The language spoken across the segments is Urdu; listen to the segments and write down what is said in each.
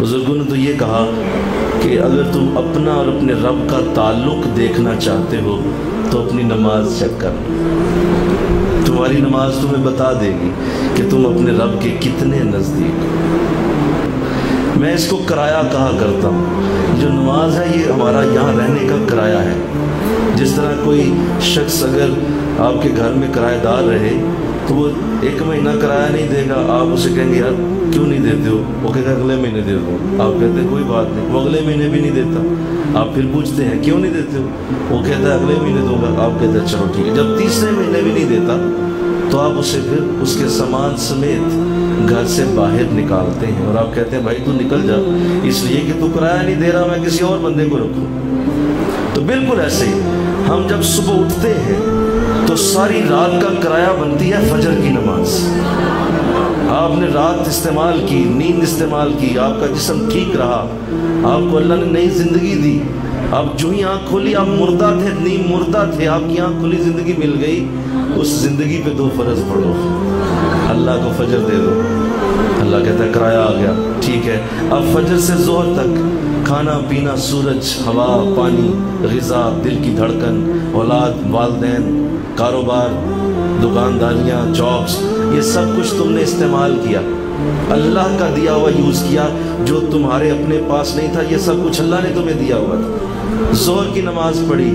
بزرگوں نے تو یہ کہا کہ اگر تم اپنا اور اپنے رب کا تعلق دیکھنا چاہتے ہو تو اپنی نماز چیک کر لو، تمہاری نماز تمہیں بتا دے گی کہ تم اپنے رب کے کتنے نزدیک ہو۔ میں اس کو کرایہ کہا کرتا ہوں، جو نماز ہے یہ ہمارا یہاں رہنے کا کرایہ ہے۔ جس طرح کوئی شخص اگر آپ کے گھر میں کرایہ دار رہے تو وہ 1 مہینہ کرایہ نہیں دے گا، آپ اسے کہیں گے یار کیوں نہیں دیتے ہو، وہ کہے گا اگلے مہینے دے دو، آپ کہتے ہیں کوئی بات نہیں، وہ اگلے مہینے بھی نہیں دیتا، آپ پھر پوچھتے ہیں کیوں نہیں دیتے ہو، وہ کہتا ہے اگلے مہینے دوں گا، آپ کہتے ہیں چلو ٹھیک ہے۔ جب تیسرے مہینے بھی نہیں دیتا تو آپ اسے پھر اس کے سامان سمیت گھر سے باہر نکالتے ہیں، اور آپ کہتے ہیں بھائی تو نکل جا، اس لیے کہ تو کرایہ نہیں دے رہا، میں کسی اور بندے کو رکھوں۔ تو بالکل ایسے ہی ہم جب صبح اٹھتے ہیں تو ساری رات کا کرایہ بنتی ہے فجر کی نماز۔ آپ نے رات استعمال کی، نیند استعمال کی، آپ کا جسم ٹھیک رہا، آپ کو اللہ نے نئی زندگی دی، آپ جو ہی آنکھ کھولی آپ مردہ تھے، نیم مردہ تھے، آپ کی آنکھ کھلی زندگی مل گئی، اس زندگی پہ 2 فرض پڑھو، اللہ کو فجر دے دو۔ اللہ کہتا ہے کرایہ آ گیا، ٹھیک ہے۔ اب فجر سے ظہر تک کھانا پینا، سورج، ہوا، پانی، غذا، دل کی دھڑکن، اولاد، والدین، کاروبار، دکانداریاں، جابس، یہ سب کچھ تم نے استعمال کیا، اللہ کا دیا ہوا یوز کیا، جو تمہارے اپنے پاس نہیں تھا، یہ سب کچھ اللہ نے تمہیں دیا ہوا تھا۔ ظہر کی نماز پڑھی،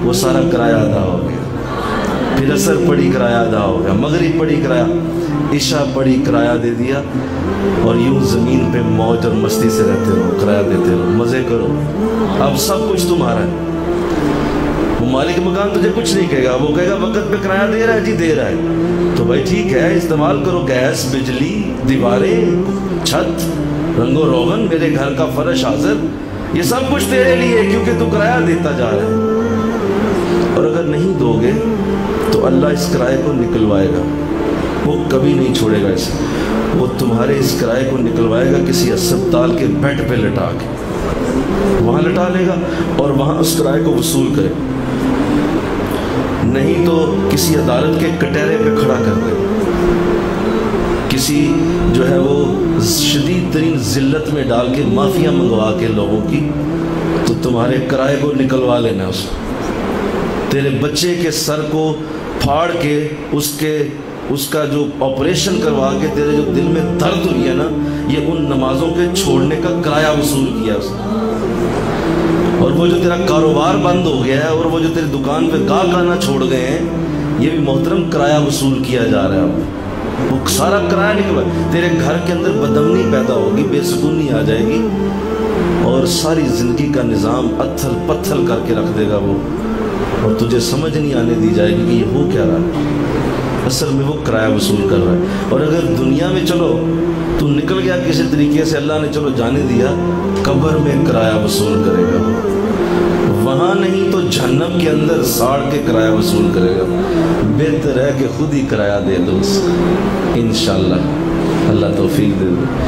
وہ سارا کرایہ ادا ہو گیا، پھر عصر پڑھی، کرایہ ادا ہو گیا، مغرب پڑھی، کرایہ، عشاء پڑھی، کرایہ دے دیا، اور یوں زمین پہ موج اور مستی سے رہتے رہو، کرایہ دیتے رہو، مزے کرو، اب سب کچھ تمہارا ہے۔ وہ مالک مکان تجھے کچھ نہیں کہے گا، وہ کہے گا وقت پہ کرایہ دے رہا ہے جی، دے رہا ہے تو بھائی ٹھیک ہے، استعمال کرو، گیس، بجلی، دیواریں، چھت، رنگ و روغن، میرے گھر کا فرش حاضر، یہ سب کچھ تیرے لیے، کیونکہ تو کرایہ دیتا جا رہا ہے۔ اور اگر نہیں دو گے تو اللہ اس کرائے کو نکلوائے گا، وہ کبھی نہیں چھوڑے گا اسے، وہ تمہارے اس کرائے کو نکلوائے گا کسی اسپتال کے بیڈ پہ لٹا کے، وہاں لٹا لے گا اور وہاں اس کرائے کو وصول کرے، نہیں تو کسی عدالت کے کٹہرے پہ کھڑا کر دے، کسی جو ہے وہ شدید ترین ذلت میں ڈال کے معافیاں منگوا کے لوگوں کی، تو تمہارے کرائے کو نکلوا لینا اس کو، تیرے بچے کے سر کو پھاڑ کے اس کا جو آپریشن کروا کے تیرے جو دل میں درد ہوئی ہے نا، یہ ان نمازوں کے چھوڑنے کا کرایہ وصول کیا اس نے۔ اور وہ جو تیرا کاروبار بند ہو گیا ہے، اور وہ جو تیری دکان پہ گاہک آنا چھوڑ گئے ہیں، یہ بھی محترم کرایہ وصول کیا جا رہا ہے اب، وہ سارا کرایہ نکلا، تیرے گھر کے اندر بدامنی پیدا ہوگی، بے سکونی آ جائے گی، اور ساری زندگی کا نظام اتھل پتھل کر کے رکھ دے گا وہ، اور تجھے سمجھ نہیں آنے دی جائے گی کہ یہ ہو کیا رہا ہے، اصل میں وہ کرایہ وصول کر رہا ہے۔ اور اگر دنیا میں چلو تو نکل گیا کسی طریقے سے، اللہ نے چلو جانے دیا، قبر میں کرایہ وصول کرے گا، وہاں نہیں تو جہنم کے اندر ساڑ کے کرایہ وصول کرے گا، بہتر ہے کہ خود ہی کرایہ دے دو اس، انشاءاللہ اللہ توفیق دے دے۔